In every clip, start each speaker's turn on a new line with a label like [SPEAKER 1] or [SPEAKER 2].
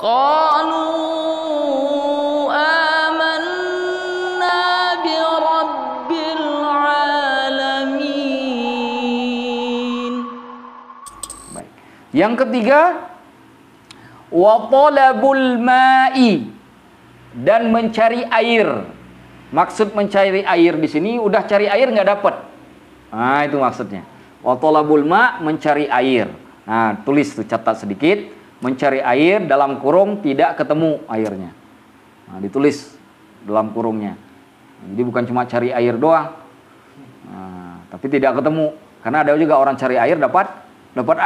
[SPEAKER 1] قالوا آمنا برب العالمين.
[SPEAKER 2] Baik. Yang ketiga, wa talabul ma'i, dan mencari air. Maksud mencari air di sini udah cari air nggak dapat. Nah, itu maksudnya. Wa talabul ma', mencari air. Nah, tulis tuh, catat sedikit. Mencari air dalam kurung tidak ketemu airnya. Nah, ditulis dalam kurungnya. Jadi bukan cuma cari air doang. Nah, tapi tidak ketemu. Karena ada juga orang cari air dapat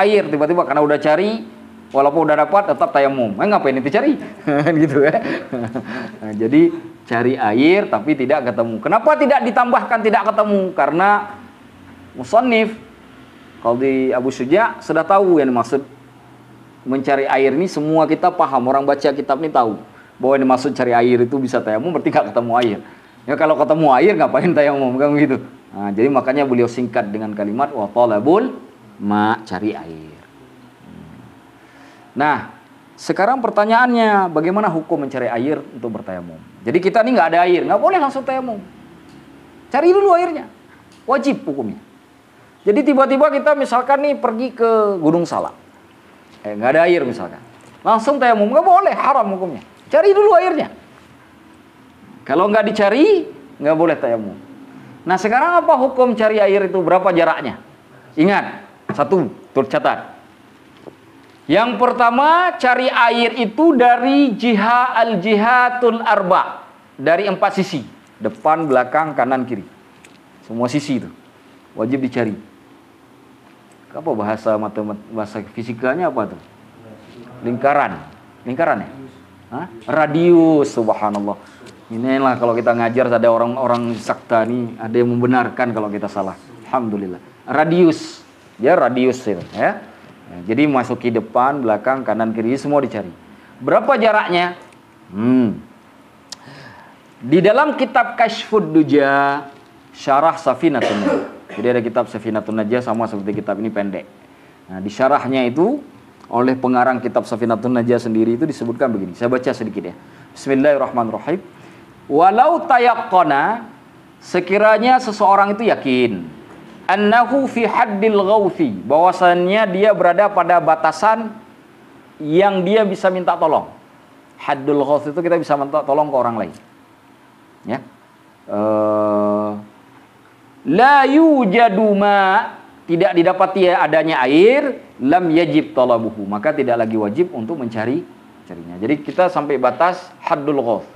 [SPEAKER 2] air tiba-tiba karena udah cari, walaupun udah dapat tetap tayamum. Ngapain itu cari? Gitu ya. Nah, jadi cari air tapi tidak ketemu. Kenapa tidak ditambahkan tidak ketemu? Karena musannif Qadhi Abu Syuja sudah tahu yang dimaksud mencari air ini, semua kita paham, orang baca kitab ini tahu bahwa yang dimaksud cari air itu bisa tayamum, berarti nggak ketemu air. Ya kalau ketemu air ngapain tayamum kan gitu. Nah, jadi makanya beliau singkat dengan kalimat wa talabul ma, cari air. Nah, sekarang pertanyaannya, bagaimana hukum mencari air untuk bertayamum? Jadi kita ini nggak ada air, nggak boleh langsung tayamum. Cari dulu airnya, wajib hukumnya. Jadi tiba-tiba kita misalkan nih pergi ke Gunung Salak, nggak ada air misalkan, langsung tayamum nggak boleh, haram hukumnya. Cari dulu airnya. Kalau nggak dicari, nggak boleh tayamum. Nah sekarang apa hukum cari air itu? Berapa jaraknya? Ingat, satu, tercatat. Yang pertama, cari air itu dari al-jihatul arba, dari 4 sisi, depan, belakang, kanan, kiri, semua sisi itu wajib dicari. Apa bahasa bahasa fisikanya apa tuh? Lingkaran ya? Hah? Radius, subhanallah. Inilah kalau kita ngajar ada orang-orang sakta nih, ada yang membenarkan kalau kita salah. Alhamdulillah. Radius, ya radius itu, ya. Jadi masuki depan, belakang, kanan, kiri, semua dicari. Berapa jaraknya? Di dalam kitab Kashfud Duja, Syarah Safinatun Najah. Jadi ada kitab Safinatun Najah sama seperti kitab ini pendek. Nah, di syarahnya itu oleh pengarang kitab Safinatun Najah sendiri itu disebutkan begini. Saya baca sedikit ya. Bismillahirrahmanirrahim. Walau tayaqqana, sekiranya seseorang itu yakin annahu fi haddil ghauthi, bahwasannya dia berada pada batasan yang dia bisa minta tolong. Haddul ghauth itu kita bisa minta tolong ke orang lain. Ya. La yujadu ma, tidak didapati adanya air, lam yajib talabuhu, maka tidak lagi wajib untuk mencarinya. Jadi kita sampai batas haddul ghauth,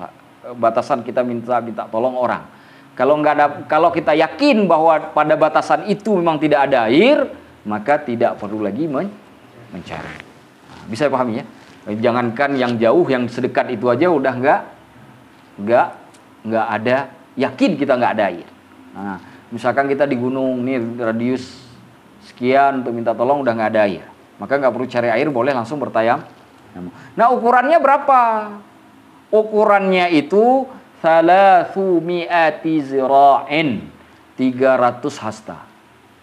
[SPEAKER 2] batasan kita minta tolong orang. Kalau kita yakin bahwa pada batasan itu memang tidak ada air, maka tidak perlu lagi mencari. Bisa pahami ya? Jangankan yang jauh, yang sedekat itu aja udah nggak ada, yakin kita nggak ada air. Nah, misalkan kita di gunung nih radius sekian untuk minta tolong udah nggak ada air, maka nggak perlu cari air, boleh langsung bertayamum. Nah ukurannya berapa? Ukurannya itu 300 zira'in, 300 hasta.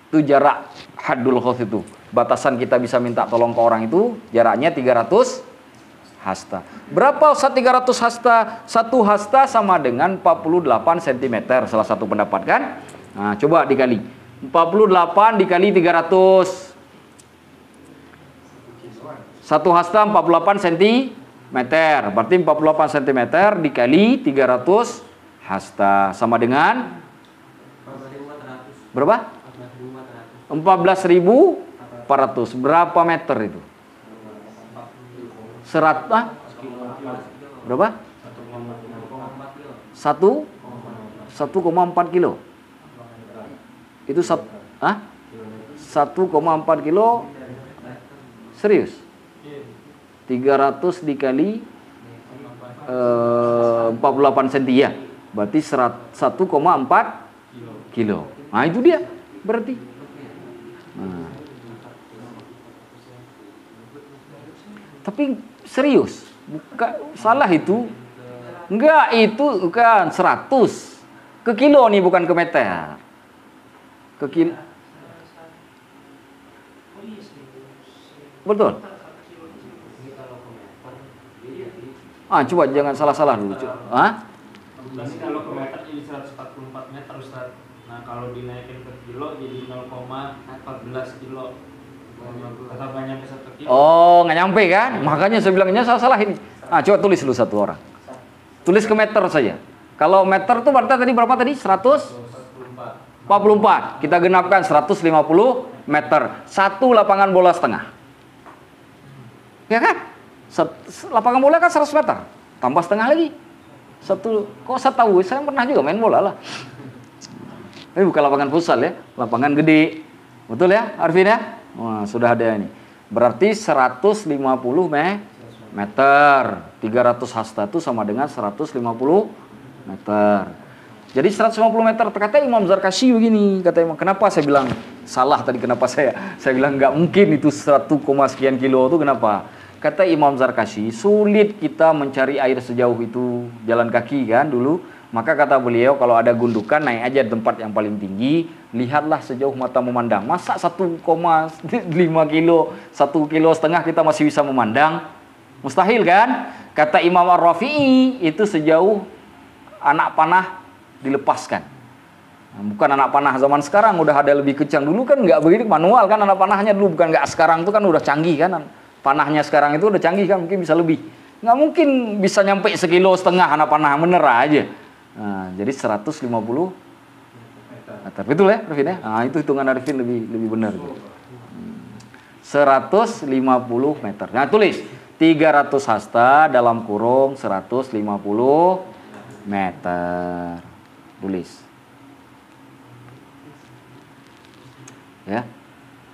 [SPEAKER 2] Itu jarak haddul ghauth itu. Batasan kita bisa minta tolong ke orang itu jaraknya 300 hasta. Berapa Ustaz 300 hasta? 1 hasta sama dengan 48 cm, salah satu pendapat kan? Nah, coba dikali. 48 dikali 300. 1 hasta 48 cm. Berarti 48 cm dikali 300 hasta sama dengan berapa? 14.400. Berapa meter itu? Berapa? 1,4 kilo. Itu 1,4 kilo. Serius? 300 dikali 48 cm ya. Berarti 1,4 kilo. Nah, itu dia berarti. Nah. Tapi serius, bukan salah itu. Enggak, itu bukan 100. Ke kilo nih, bukan ke meter. Ke kilo. Betul. Coba jangan salah-salah dulu.
[SPEAKER 3] Berarti kalau ke meter jadi 144 meter Ustaz. Nah kalau dinaikin ke kilo jadi 0,14 kilo. Atau nggak nyampe 1 kilo.
[SPEAKER 2] Oh, nggak nyampe kan? Makanya saya bilangnya salah ini. Coba tulis dulu satu orang. Tulis ke meter saja. Kalau meter tuh berarti tadi berapa tadi? 144. Kita genapkan 150 meter. Satu lapangan bola setengah. Ya kan? Lapangan bola kan 100 meter. Tambah setengah lagi. Kok saya tahu? Saya pernah juga main bola lah. Tapi bukan lapangan futsal ya. Lapangan gede. Betul ya, Arvin ya? Wah, sudah ada ini. Berarti 150 meter. 300 hasta itu sama dengan 150 meter. Jadi 150 meter. Kata Imam Zarkashi begini. Kata Imam, kenapa saya bilang salah tadi? Kenapa saya bilang nggak mungkin itu 1, sekian kilo itu kenapa? Kata Imam Zarkashi, sulit kita mencari air sejauh itu jalan kaki kan dulu. Maka kata beliau, kalau ada gundukan naik aja di tempat yang paling tinggi, lihatlah sejauh mata memandang. Masa 1,5 kilo, 1,5 kilo kita masih bisa memandang? Mustahil kan? Kata Imam Ar-Rafi'i, itu sejauh anak panah dilepaskan. Bukan anak panah zaman sekarang, udah ada lebih kencang. Dulu kan nggak begitu, manual kan anak panahnya dulu. Bukan nggak sekarang itu kan udah canggih kan. Panahnya sekarang itu udah canggih kan, mungkin bisa lebih. Nggak mungkin bisa nyampe 1,5 kilo anak panah, bener aja. Nah, jadi 150 meter. Betul ya, Arifin ya? Nah, itu hitungan Arifin lebih benar. 150 meter. Nah, tulis 300 hasta dalam kurung 150 meter. Tulis. Ya.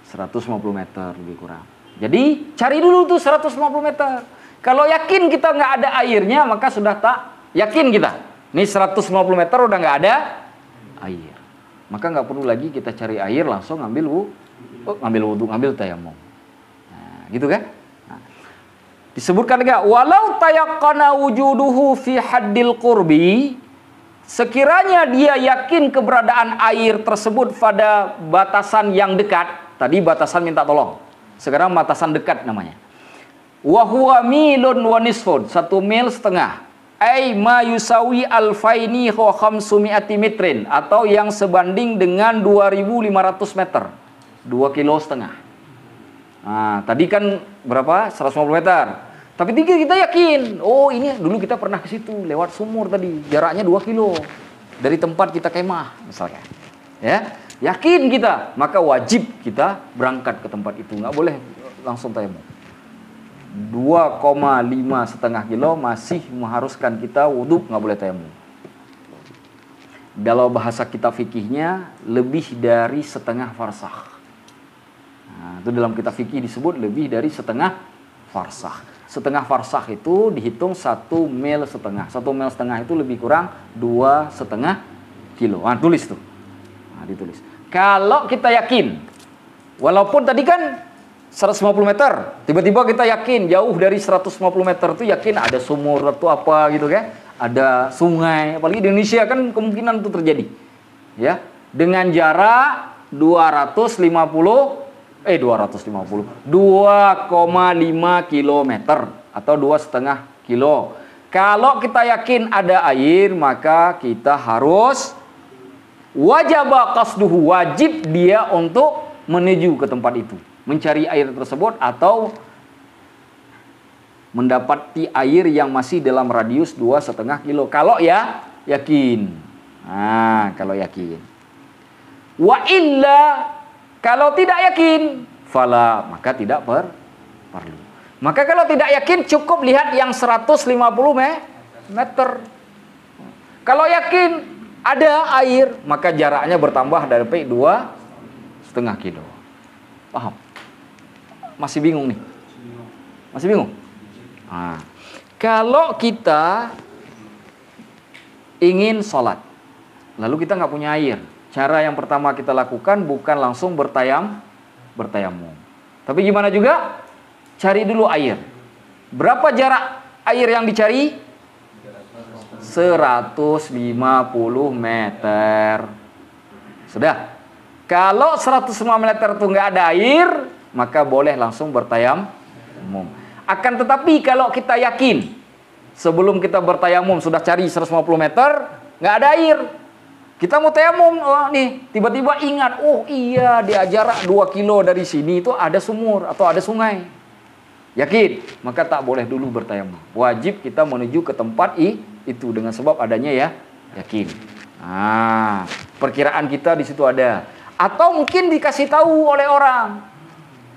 [SPEAKER 2] 150 meter lebih kurang. Jadi cari dulu tuh 150 meter. Kalau yakin kita nggak ada airnya, maka sudah tak yakin kita. Ini 150 meter udah nggak ada air. Maka nggak perlu lagi kita cari air, langsung ngambil wudhu, ngambil tayamum. Nah, gitu kan? Nah, disebutkan juga, walau tayaqqana wujuduhu fi haddil qurbi, sekiranya dia yakin keberadaan air tersebut pada batasan yang dekat. Tadi batasan minta tolong. Sekarang batasan dekat namanya. Wa huwa milun wa nisfun, 1,5 mil. Ai ma yusawi alfaini wa khamsumi'ati metrin, atau yang sebanding dengan 2.500 meter. 2,5 kilo. Nah, tadi kan berapa? 150 meter. Tapi kita yakin, oh ini dulu kita pernah ke situ lewat sumur tadi, jaraknya 2 kilo dari tempat kita kemah misalnya. Ya. Yakin kita, maka wajib kita berangkat ke tempat itu. Nggak boleh langsung tayamum. 2,5 kilo masih mengharuskan kita wudhu, nggak boleh tayamum. Dalam bahasa kita fikihnya, lebih dari setengah farsakh. Nah, itu dalam kitab fikih disebut lebih dari setengah farsakh. Setengah farsakh itu dihitung 1,5 mil. 1,5 mil itu lebih kurang 2,5 kilo. Nah, tulis tuh. Nah, ditulis. Kalau kita yakin, walaupun tadi kan 150 meter, tiba-tiba kita yakin jauh dari 150 meter itu yakin ada sumur atau apa gitu kan, ada sungai, apalagi di Indonesia kan kemungkinan itu terjadi. Ya, dengan jarak 2,5 kilometer atau 2,5 kilo. Kalau kita yakin ada air, maka kita harus wajib qasduhu, wajib dia untuk menuju ke tempat itu, mencari air tersebut atau mendapati air yang masih dalam radius 2,5 kilo. Kalau ya yakin. Nah, kalau yakin. Wa illa, kalau tidak yakin, fala, maka tidak perlu. Maka kalau tidak yakin cukup lihat yang 150 meter. Kalau yakin ada air, maka jaraknya bertambah dari 2,5 kilo. Paham? Masih bingung nih? Masih bingung? Nah, kalau kita ingin sholat, lalu kita nggak punya air, cara yang pertama kita lakukan bukan langsung bertayamum. Tapi gimana juga? Cari dulu air. Berapa jarak air yang dicari? 150 meter. Sudah. Kalau 150 meter itu nggak ada air, maka boleh langsung bertayamum. Akan tetapi kalau kita yakin sebelum kita bertayamum sudah cari 150 meter, nggak ada air. Kita mau tayamum, oh nih, tiba-tiba ingat, oh iya di jarak 2 kilo dari sini itu ada sumur atau ada sungai. Yakin, maka tak boleh dulu bertayamum. Wajib kita menuju ke tempat itu dengan sebab adanya ya yakin. Nah, perkiraan kita di situ ada. Atau mungkin dikasih tahu oleh orang.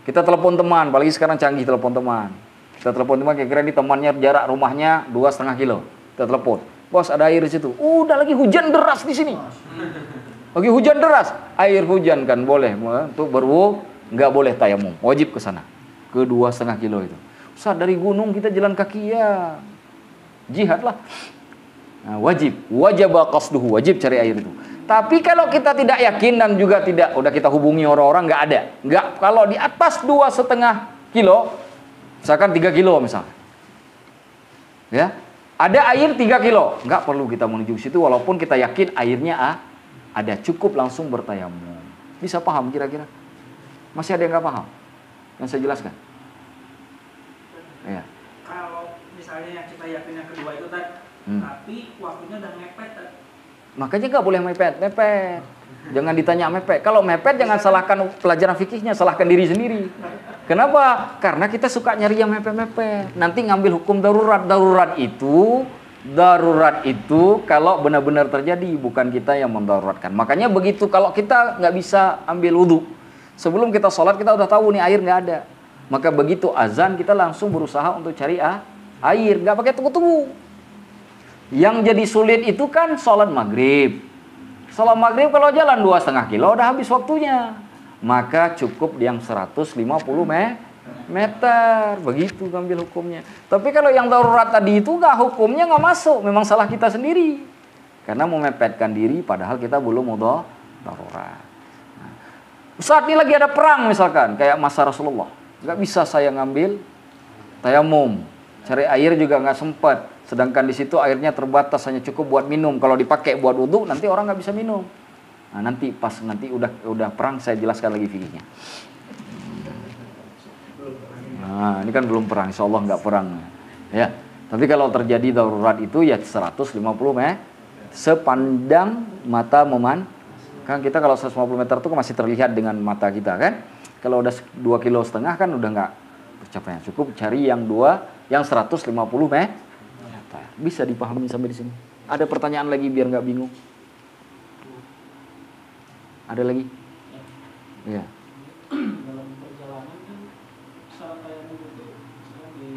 [SPEAKER 2] Kita telepon teman, apalagi sekarang canggih telepon teman. Kita telepon teman, kira-kira ini temannya jarak rumahnya 2,5 kilo. Kita telepon, bos ada air di situ. Udah lagi hujan deras di sini. Lagi hujan deras, air hujan kan boleh untuk berwudu, nggak boleh tayamum, wajib ke sana. Ke 2,5 kilo itu. Ustaz dari gunung kita jalan kaki ya. Jihad lah. Nah, wajib qasduhu, wajib cari air itu. Tapi kalau kita tidak yakin dan juga tidak, udah kita hubungi orang-orang nggak ada. Nggak, kalau di atas 2,5 kilo, misalkan 3 kilo misalnya. Ya. Ada air 3 kilo, nggak perlu kita menuju ke situ walaupun kita yakin airnya ada, cukup langsung bertayamum. Bisa paham kira-kira? Masih ada yang nggak paham? Yang saya jelaskan. Ya.
[SPEAKER 4] Kalau misalnya yang kita yakin yang kedua itu tapi waktunya udah mepet.
[SPEAKER 2] Makanya nggak boleh mepet. Jangan ditanya mepet. Kalau mepet jangan salahkan pelajaran fikihnya, salahkan diri sendiri. Kenapa? Karena kita suka nyari yang mepet-mepet. Nanti ngambil hukum darurat. Darurat itu kalau benar-benar terjadi, bukan kita yang mendaruratkan. Makanya begitu kalau kita nggak bisa ambil wudu, sebelum kita sholat kita udah tahu nih air nggak ada. Maka begitu azan kita langsung berusaha untuk cari air, nggak pakai tunggu-tunggu. Yang jadi sulit itu kan sholat maghrib. Sholat maghrib kalau jalan 2,5 kilo udah habis waktunya. Maka cukup yang 150 meter. Begitu ngambil hukumnya. Tapi kalau yang darurat tadi itu hukumnya nggak masuk. Memang salah kita sendiri. Karena memepetkan diri padahal kita belum mau darurat. Saat ini lagi ada perang misalkan, kayak masa Rasulullah. Nggak bisa saya ngambil tayamum. Cari air juga nggak sempat. Sedangkan di situ airnya terbatas, hanya cukup buat minum. Kalau dipakai buat wudu, nanti orang nggak bisa minum. Nah, nanti udah perang saya jelaskan lagi fikihnya. Nah, ini kan belum perang, insya Allah nggak perang. Ya, tapi kalau terjadi darurat itu ya 150 meter sepandang mata meman. Kan kita kalau 150 meter itu masih terlihat dengan mata kita kan. Kalau udah 2,5 kilo kan udah nggak tercapai. Cukup cari yang 150 meter. Bisa dipahami sampai di sini. Ada pertanyaan lagi biar nggak bingung? Ada lagi? Iya.
[SPEAKER 4] Dalam perjalanan kan saat tayamum itu misalnya di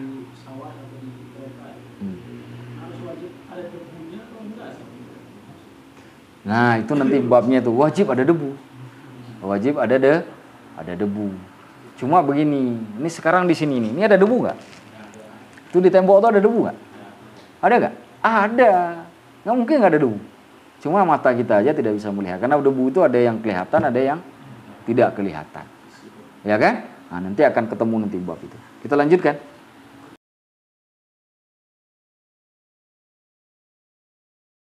[SPEAKER 4] sawah atau di kereta harus wajib ada debunya atau enggak sih?
[SPEAKER 2] Nah, itu nanti babnya tuh wajib ada debu. Wajib ada debu. Cuma begini, ini sekarang di sini nih, ini ada debu nggak? Itu di tembok tuh ada debu nggak? Ada nggak? Ada. Nggak mungkin nggak ada debu. Cuma mata kita aja tidak bisa melihat. Karena debu itu ada yang kelihatan, ada yang tidak kelihatan. Ya kan? Nah, nanti akan ketemu nanti bab itu. Kita lanjutkan.